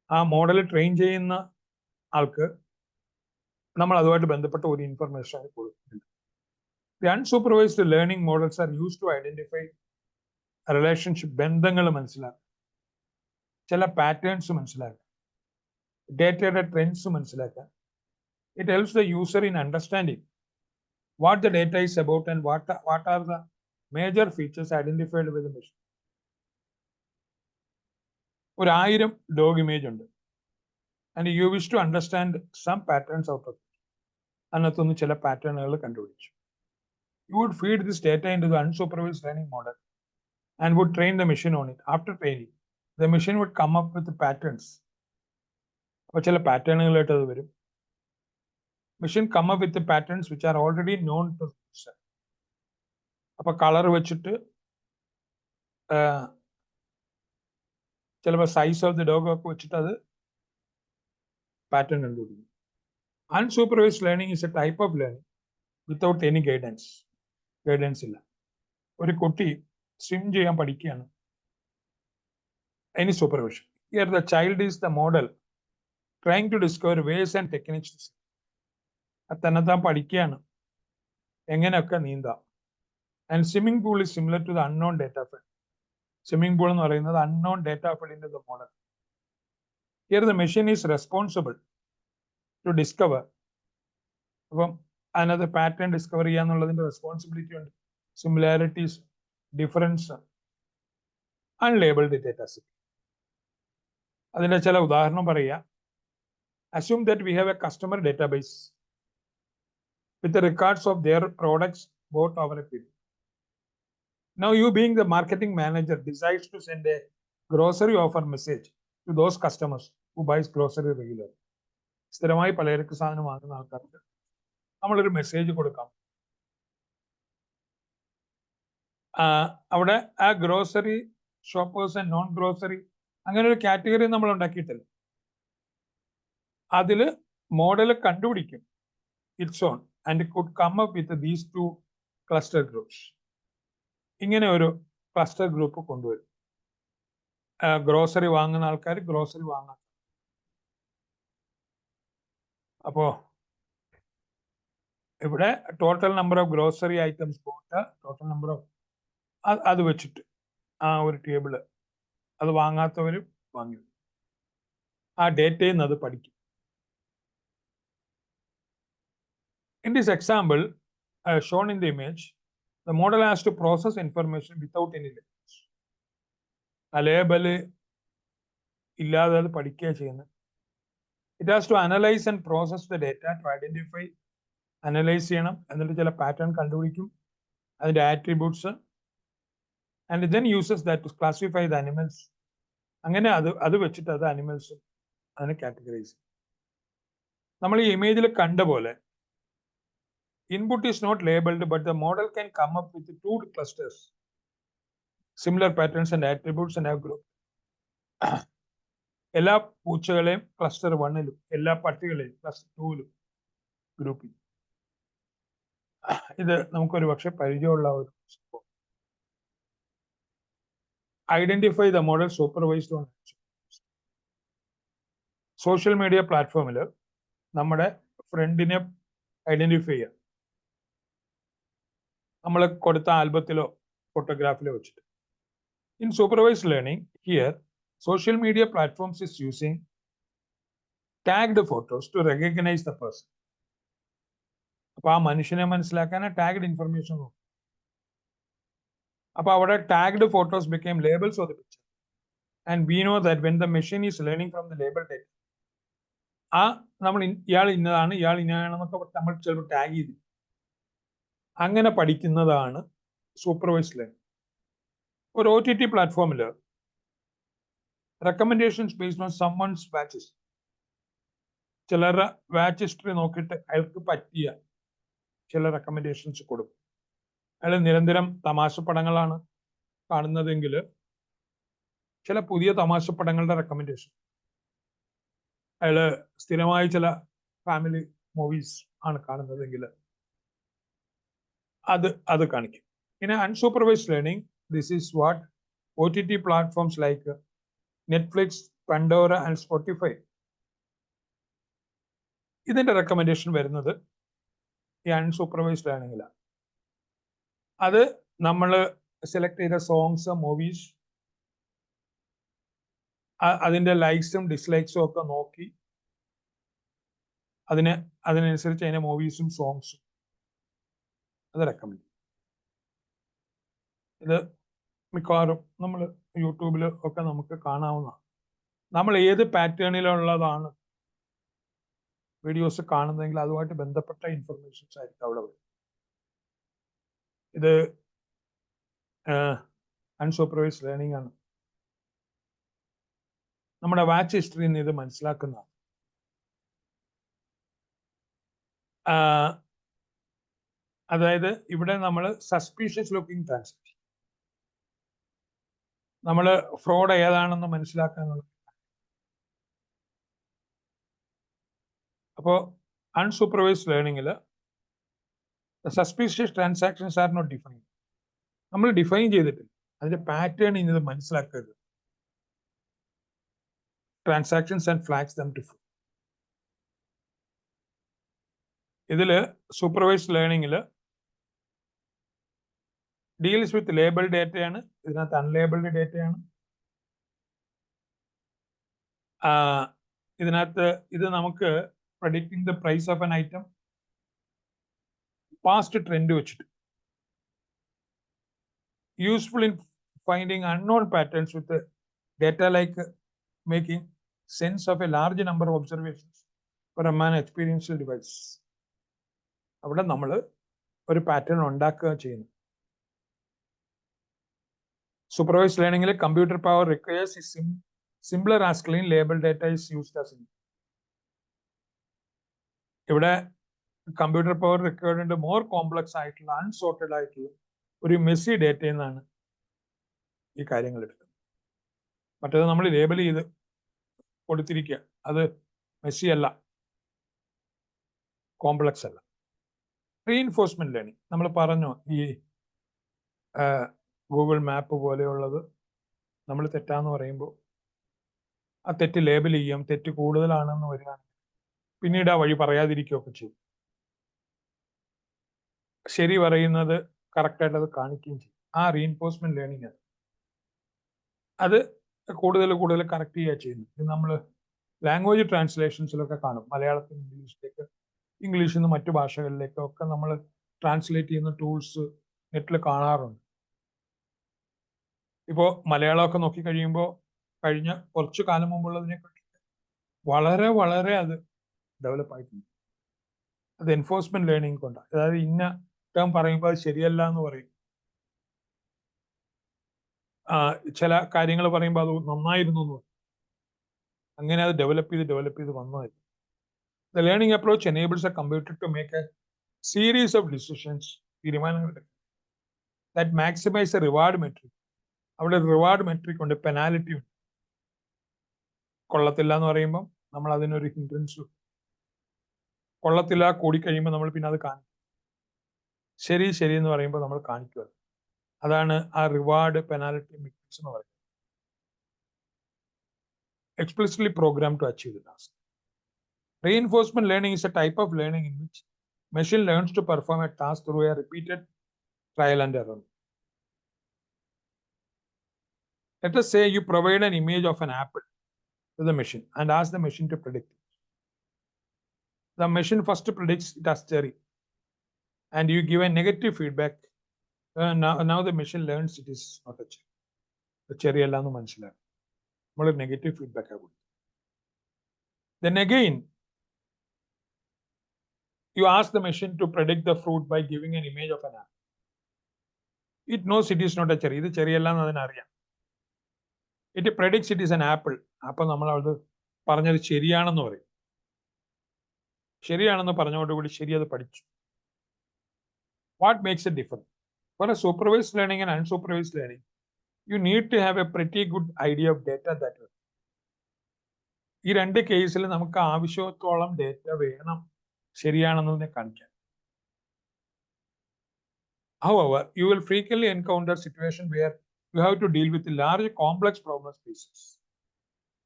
ആ മോഡൽ ട്രെയിൻ ചെയ്യുന്ന ആൾക്ക് നമ്മൾ അതുമായിട്ട് ബന്ധപ്പെട്ട ഒരു ഇൻഫർമേഷൻ കൊടുക്കുന്നില്ല. The unsupervised learning models are used to identify relationship, ബന്ധങ്ങൾ മനസ്സിലാക്കുക, ചില പാറ്റേൺസ് മനസ്സിലാക്കുക, ഡേറ്റയുടെ ട്രെൻഡ്സ് മനസ്സിലാക്കുക. It helps the user in understanding what the data is about and what are the major features identified with the machine. 1000 dog image ഉണ്ട് and you wish to understand some patterns out of it. അതിനകത്തൊന്ന് ചില പാറ്റേണുകൾ കണ്ടുപിടിച്ചു. You would feed this data into the unsupervised learning model and would train the machine on it. After training, the machine would come up with the patterns. അപ്പോൾ ചില പാറ്റേണുകളായിട്ട് അത് വരും. Machine come up with the patterns which are already known to the user. അപ്പോൾ കളർ വെച്ചിട്ട് ചിലപ്പോൾ സൈസ് ഓഫ് ദി ഡോഗ് ഒക്കെ വെച്ചിട്ട് അത് പാറ്റേൺ കണ്ടുപിടിക്കും. Unsupervised learning is A type of learning without any guidance. Guidance ഇല്ല. ഒരു കുട്ടി സ്വിം ചെയ്യാൻ പഠിക്കുകയാണ്. Any supervision. Here the child is the model trying to discover ways and techniques. തന്നെത്താൻ പഠിക്കുകയാണ് എങ്ങനെയൊക്കെ നീന്താം. And swimming pool is similar to the unknown data field. Swimming pool എന്ന് പറയുന്നത് unknown data field into the model. Here the machine is responsible to discover. അപ്പം അതിനകത്ത് പാറ്റേൺ ഡിസ്കവർ ചെയ്യാന്നുള്ളതിന്റെ റെസ്പോൺസിബിലിറ്റി ഉണ്ട്. Similarities, difference, unlabelled data set. അതിന്റെ ചില ഉദാഹരണം പറയുക. Assume that we have a customer database with the records of their products bought over a period. Now you, being the marketing manager, decides to send a grocery offer message to those customers who buys grocery regularly. സ്ഥിരമായി പലചരക്ക് സാധനം വാങ്ങുന്ന ആൾക്കാർക്ക് നമ്മളൊരു മെസ്സേജ് കൊടുക്കാം. അവിടെ ആ grocery shoppers and non grocery അങ്ങനെ ഒരു കാറ്റഗറി നമ്മൾ ഉണ്ടാക്കിയിട്ടില്ല. അതിൽ മോഡൽ കണ്ടുപിടിക്കും its own and could come up with these two cluster groups. ഇങ്ങനെ ഒരു ക്ലസ്റ്റർ ഗ്രൂപ്പ് കൊണ്ടുവരും. ഗ്രോസറി വാങ്ങുന്ന ആൾക്കാർ ഗ്രോസറി വാങ്ങാം. അപ്പോ ഇവിടെ total number of grocery items boat, total number of അത് വെച്ചിട്ട് ആ ഒരു ടേബിള് അത് വാങ്ങാത്തവരും വാങ്ങി. ആ ഡേറ്റയിൽ നിന്ന് അത് പഠിക്കും. In this example, shown in the image, the model has to process information without any labels. ആ ലേബല് ഇല്ലാതെ അത് പഠിക്കുക ചെയ്യുന്നത്. It has to analyze and process the data to identify, analyse ചെയ്യണം, എന്നിട്ട് ചില പാറ്റേൺ കണ്ടുപിടിക്കും, അതിന്റെ attributes, and then uses that to classify the animals. അങ്ങനെ അത് വെച്ചിട്ട് അത് അനിമൽസ് അതിനെ കാറ്റഗറൈസ്. നമ്മൾ ഈ ഇമേജിൽ കണ്ട പോലെ input is not labeled, but the model can come up with two clusters, similar patterns and attributes, and have group. എല്ലാ പൂച്ചകളെയും ക്ലസ്റ്റർ 1-ലും എല്ലാ പട്ടികളെയും ക്ലസ്റ്റർ 2-ലും ഗ്രൂപ്പ് ചെയ്യും. ഇത് നമുക്കൊരു പക്ഷെ പരിചയമുള്ള ഒരു സംഭവം. Identify the model supervised on social media പ്ലാറ്റ്ഫോമിൽ നമ്മുടെ ഫ്രണ്ടിനെ ഐഡന്റിഫൈ ചെയ്യാം, നമ്മൾ കൊടുത്ത ആൽബത്തിലോ ഫോട്ടോഗ്രാഫിലോ വെച്ചിട്ട്. In supervised learning here social media platforms is using tagged photos to recognize the person. അപ്പൊ ആ മനുഷ്യനെ മനസ്സിലാക്കാൻ ടാഗ്ഡ് ഇൻഫർമേഷൻ നോക്കും. അപ്പൊ അവിടെ tagged photos became labels of the picture, and we know that when the machine is learning from the label data, ആ നമ്മൾ ഇയാൾ ഇന്നതാണ് ഇയാൾ ഇന്നതാണെന്നൊക്കെ നമ്മൾ ചിലപ്പോൾ ടാഗ് ചെയ്തു അങ്ങനെ പഠിക്കുന്നതാണ് സൂപ്പർവൈസ്ഡ് ലേണിംഗ്. ഒരു OTT പ്ലാറ്റ്ഫോമിൽ recommendations based on someone's watches. ചിലരുടെ വാച്ച് ഹിസ്റ്ററി നോക്കിയിട്ട് അയാൾക്ക് പറ്റിയ ചില റെക്കമെൻഡേഷൻസ് കൊടുക്കും. അയാൾ നിരന്തരം തമാശ പടങ്ങളാണ് കാണുന്നതെങ്കിൽ ചില പുതിയ തമാശ പടങ്ങളുടെ റെക്കമെൻഡേഷൻ, അയാള് സ്ഥിരമായി ചില ഫാമിലി മൂവീസ് ആണ് കാണുന്നതെങ്കിൽ അത് കാണിക്കും. In unsupervised learning this is what OTT platforms like Netflix, Pandora and Spotify, ഇതിന്റെ റെക്കമെൻഡേഷൻ വരുന്നത് ഈ അൺസൂപ്പർവൈസ്ഡ് ലേണിംഗിലാണ്. അത് നമ്മൾ സെലക്ട് ചെയ്ത സോങ്സ്, മൂവീസ്, അതിന്റെ ലൈക്സും ഡിസ്ലൈക്സും ഒക്കെ നോക്കി അതിനനുസരിച്ച് അതിന്റെ മൂവീസും സോങ്സും അത് റെക്കമെൻഡ് ചെയ്യും. ഇത് മിക്കവാറും നമ്മൾ യൂട്യൂബിൽ ഒക്കെ നമുക്ക് കാണാവുന്നതാണ്. നമ്മൾ ഏത് പാറ്റേണിലുള്ളതാണ് വീഡിയോസ് കാണുന്നതെങ്കിൽ അതുമായിട്ട് ബന്ധപ്പെട്ട ഇൻഫർമേഷൻസ് ആയിരിക്കും അവിടെ വരും. ഇത് അൺസൂപ്പർവൈസ്ഡ് ലേണിംഗ് ആണ്. നമ്മുടെ വാച്ച് ഹിസ്റ്ററിയിൽ നിന്ന് ഇത് മനസ്സിലാക്കുന്നതാണ്. അതായത് ഇവിടെ നമ്മൾ സസ്പീഷ്യസ് ലുക്കിംഗ് ട്രാൻസാക്ഷൻ, നമ്മൾ ഫ്രോഡ് ഏതാണെന്ന് മനസ്സിലാക്കാനുള്ള. അപ്പോൾ അൺസൂപ്പർവൈസ്ഡ് ലേണിംഗിൽ suspicious transactions are not define. നമ്മൾ ഡിഫൈൻ ചെയ്തിട്ടില്ല, അതിന്റെ പാറ്റേൺ ഇന്നത് മനസ്സിലാക്കരുത്. Transactions and flags them to. ഇതിൽ സൂപ്പർവൈസ്ഡ് ലേണിംഗിൽ ഡീൽസ് വിത്ത് ലേബിൾ ഡേറ്റയാണ്, ഇതിനകത്ത് അൺലേബിൾഡ് ഡേറ്റയാണ്. ഇതിനകത്ത് ഇത് നമുക്ക് predicting the price of an item, past trend വെച്ചിട്ട്. Useful in finding unknown patterns with data like making sense of a large number of observations four A man experiential device. അവിടെ നമ്മൾ ഒരു പാറ്റേൺ ഉണ്ടാക്കുക ചെയ്യുന്നു. സൂപ്പർവൈസ്ഡ് ലേണിംഗിൽ computer power requires is simpler as clean label data is used as in. ഇവിടെ computer power required more complex ആയിട്ടുള്ള അൺസോർട്ടഡ് ആയിട്ടുള്ള ഒരു മെസ്സി ഡേറ്റയിൽ നിന്നാണ് ഈ കാര്യങ്ങൾ എടുക്കുന്നത്. മറ്റേത് നമ്മൾ ലേബൽ ചെയ്ത് കൊടുത്തിരിക്കുക, അത് മെസ്സി അല്ല, കോംപ്ലക്സ് അല്ല. റീഇൻഫോഴ്സ്മെന്റ് ലേണിംഗ് നമ്മൾ പറഞ്ഞു, ഈ ഗൂഗിൾ മാപ്പ് പോലെയുള്ളത് നമ്മൾ തെറ്റാന്ന് പറയുമ്പോൾ ആ തെറ്റ് ലേബൽ ചെയ്യാം, തെറ്റ് കൂടുതലാണെന്ന് വരികയാണ്, പിന്നീട് ആ വഴി പറയാതിരിക്കുകയൊക്കെ ചെയ്യും. ശരി പറയുന്നത് കറക്റ്റായിട്ട് അത് കാണിക്കുകയും ചെയ്യും. ആ റീഇൻഫോഴ്സ്മെന്റ് ലേണിംഗ് അത് കൂടുതൽ കറക്റ്റ് ചെയ്യുക ചെയ്യുന്നു. ഇത് നമ്മൾ ലാംഗ്വേജ് ട്രാൻസ്ലേഷൻസിലൊക്കെ കാണും. മലയാളത്തിൽ നിന്ന് ഇംഗ്ലീഷിലേക്ക്, ഇംഗ്ലീഷിൽ നിന്ന് മറ്റു ഭാഷകളിലേക്കൊക്കെ നമ്മൾ ട്രാൻസ്ലേറ്റ് ചെയ്യുന്ന ടൂൾസ് നെറ്റിൽ കാണാറുണ്ട്. ഇപ്പോൾ മലയാളമൊക്കെ നോക്കിക്കഴിയുമ്പോൾ കഴിഞ്ഞ കുറച്ചു കാലം മുമ്പുള്ളതിനെക്കാട്ടി വളരെ അത് ഡെവലപ്പ് ആയിട്ടുണ്ട്. അത് എൻഫോഴ്സ്മെന്റ് ലേണിംഗ് കൊണ്ടാണ്. അതായത് ഇന്ന ടേം പറയുമ്പോൾ അത് ശരിയല്ല എന്ന് പറയും, ചില കാര്യങ്ങൾ പറയുമ്പോൾ അത് നന്നായിരുന്നു എന്ന് പറയും. അങ്ങനെ അത് ഡെവലപ്പ് ചെയ്ത് വന്നതായിരുന്നു. The learning approach enables a computer to make a series of decisions, തീരുമാനങ്ങൾ that maximize the reward metric. അവിടെ റിവാർഡ് മെട്രിക് ഉണ്ട്, പെനാലിറ്റി ഉണ്ട്. കൊള്ളത്തില്ല എന്ന് പറയുമ്പോൾ നമ്മൾ അതിനൊരു ഹിൻഡ്രൻസ്, കൊള്ളത്തില്ല കൂടിക്കഴിയുമ്പോൾ നമ്മൾ പിന്നെ അത് കാണിക്കും. ശരി എന്ന് പറയുമ്പോൾ നമ്മൾ കാണിക്കുക. അതാണ് ആ റിവാർഡ് പെനാലിറ്റി മെട്രിക്സ് എന്ന് പറയുന്നത്. Explicitly program to achieve the task. Reinforcement learning is a type of learning in which machine learns to perform a task through a repeated trial and error. Let us say you provide an image of an apple to the machine and ask the machine to predict it. The machine first predicts it as cherry, and you give a negative feedback. Now the machine learns it is not a cherry. The cherry alla nu manasilaku. Nammal negative feedback a kodukku. Then again, you ask the machine to predict the fruit by giving an image of an apple. It knows it is not a cherry. ഇത് ചെറി അല്ല എന്ന് അതിനറിയാം. It predicts it is an apple. അപ്പോൾ നമ്മൾ അത് പറഞ്ഞത് ശരിയാണെന്ന് പറയും. ശരിയാണെന്ന് പറഞ്ഞതോടുകൂടി ശരി അത് പഠിച്ചു. What makes it different? For a supervised learning and unsupervised learning, you need to have a pretty good idea of data that way. ഈ രണ്ട് കേസിൽ നമുക്ക് ആവശ്യത്തോളം ഡേറ്റ വേണം ശരിയാണെന്നതിനെ കാണിക്കാൻ. However, you will frequently encounter situation where you have to deal with large complex problem spaces.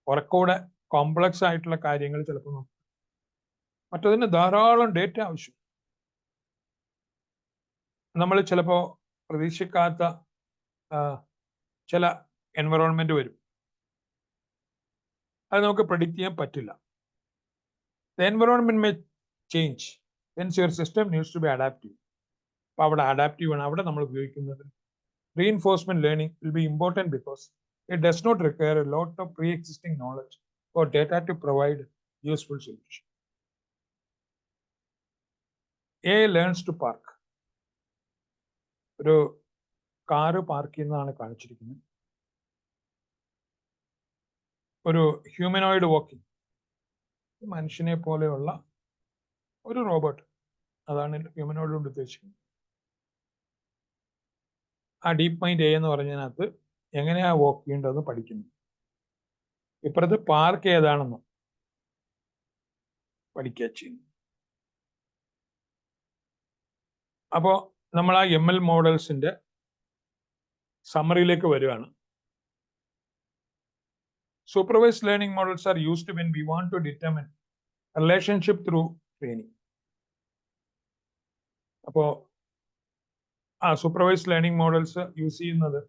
കുറച്ചുകൂടെ കോംപ്ലക്സ് ആയിട്ടുള്ള കാര്യങ്ങൾ ചിലപ്പോൾ മറ്റതിന് ധാരാളം ഡേറ്റ ആവശ്യം. നമ്മൾ ചിലപ്പോൾ പ്രതീക്ഷിക്കാത്ത ചില എൻവറോൺമെന്റ് വരും, അത് നമുക്ക് പ്രെഡിക്റ്റ് ചെയ്യാൻ പറ്റില്ല. The environment may change, hence your system needs to be adaptive. അപ്പോൾ അവിടെ അഡാപ്റ്റീവ് ആണ്. അവിടെ നമ്മൾ ഉപയോഗിക്കുന്നത് reinforcement learning will be important because it does not require a lot of pre-existing knowledge or data to provide useful solution. AI learns to park. ഒരു കാറ് പാർക്ക് ചെയ്യുന്നതാണ് കാണിച്ചിരിക്കുന്നത്. ഒരു ഹ്യൂമനോയിഡ് വാക്കിംഗ്, മനുഷ്യനെ പോലെയുള്ള ഒരു റോബോട്ട്, അതാണ് ഹ്യൂമനോയിഡ് കൊണ്ട് ഉദ്ദേശിക്കുന്നത്. ആ ഡീപ് മൈൻഡ് എ എന്ന് പറഞ്ഞതിനകത്ത് എങ്ങനെയാ വോക്ക് ചെയ്യേണ്ടതെന്ന് പഠിക്കുന്നു. ഇപ്പുറത്ത് പാർക്ക് ഏതാണെന്ന് പഠിക്കുക ചെയ്യുന്നു. അപ്പോൾ നമ്മൾ ആ ML മോഡൽസിന്റെ സമ്മറിയിലേക്ക് വരികയാണ്. Supervised learning models are used when we want to determine relationship through training. അപ്പോൾ ആ സൂപ്പർവൈസ്ഡ് ലേണിംഗ് മോഡൽസ് യൂസ് ചെയ്യുന്നത്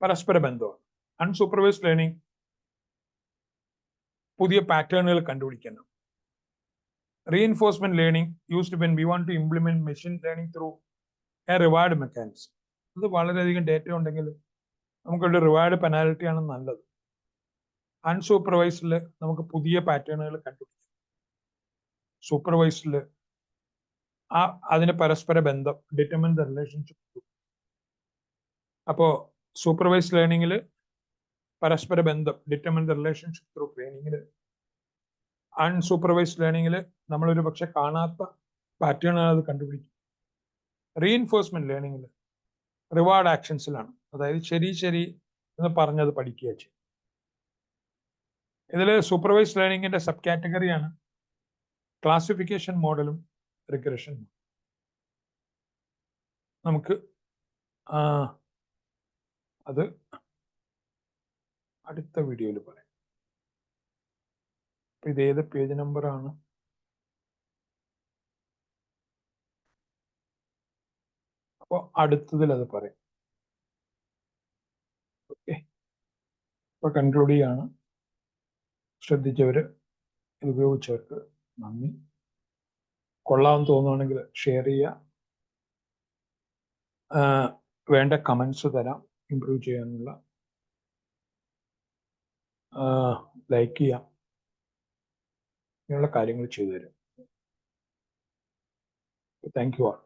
പരസ്പര ബന്ധമാണ്. അൺസൂപ്പർവൈസ്ഡ് ലേണിംഗ് പുതിയ പാറ്റേണുകൾ കണ്ടുപിടിക്കണം. Reinforcement learning used when we want to implement machine learning through a reward mechanism. അത് വളരെയധികം ഡേറ്റ ഉണ്ടെങ്കിൽ നമുക്കൊരു റിവാർഡ് പെനാൽറ്റി ആണ് നല്ലത്. അൺസൂപ്പർവൈസ്ഡിൽ നമുക്ക് പുതിയ പാറ്റേണുകൾ കണ്ടുപിടിക്കാം. സൂപ്പർവൈസ്ഡിൽ അതിന് പരസ്പര ബന്ധം, ഡിറ്റർമിൻ ദ റിലേഷൻഷിപ്പ്. അപ്പോൾ സൂപ്പർവൈസ്ഡ് ലേണിംഗിൽ പരസ്പര ബന്ധം, ഡിറ്റർമിൻ ദ റിലേഷൻഷിപ്പ് ത്രൂ ട്രെയിനിങ്ങിൽ. അൺസൂപ്പർവൈസ്ഡ് ലേണിംഗിൽ നമ്മളൊരു പക്ഷെ കാണാത്ത പാറ്റേണുകൾ അത് കണ്ടുപിടിക്കും. റീഇൻഫോഴ്സ്മെന്റ് ലേണിംഗിൽ റിവാർഡ് ആക്ഷൻസിലാണ്, അതായത് ശരി എന്ന് പറഞ്ഞത് പഠിക്കുക ചെയ്യും. ഇതിൽ സൂപ്പർവൈസ്ഡ് ലേണിംഗിന്റെ സബ് കാറ്റഗറിയാണ് ക്ലാസിഫിക്കേഷൻ മോഡലും റിഗ്രഷൻ. നമുക്ക് അത് അടുത്ത വീഡിയോയിൽ പറയാം. ഇത് ഏത് പേജ് നമ്പറാണ്? അപ്പോൾ അടുത്തതിൽ അത് പറയും. ഓക്കെ, ഇപ്പോൾ കൺക്ലൂഡ് ചെയ്യാണ്. ശ്രദ്ധിച്ചവർ ഇത് ഉപയോഗിച്ചവർക്ക് നന്ദി. കൊള്ളാമെന്ന് തോന്നുകയാണെങ്കിൽ ഷെയർ ചെയ്യുക. വേണ്ട കമൻസ് തരാം ഇംപ്രൂവ് ചെയ്യാനുള്ള. ലൈക്ക് ചെയ്യാം. ഇങ്ങനെയുള്ള കാര്യങ്ങൾ ചെയ്തു തരും. Thank you all.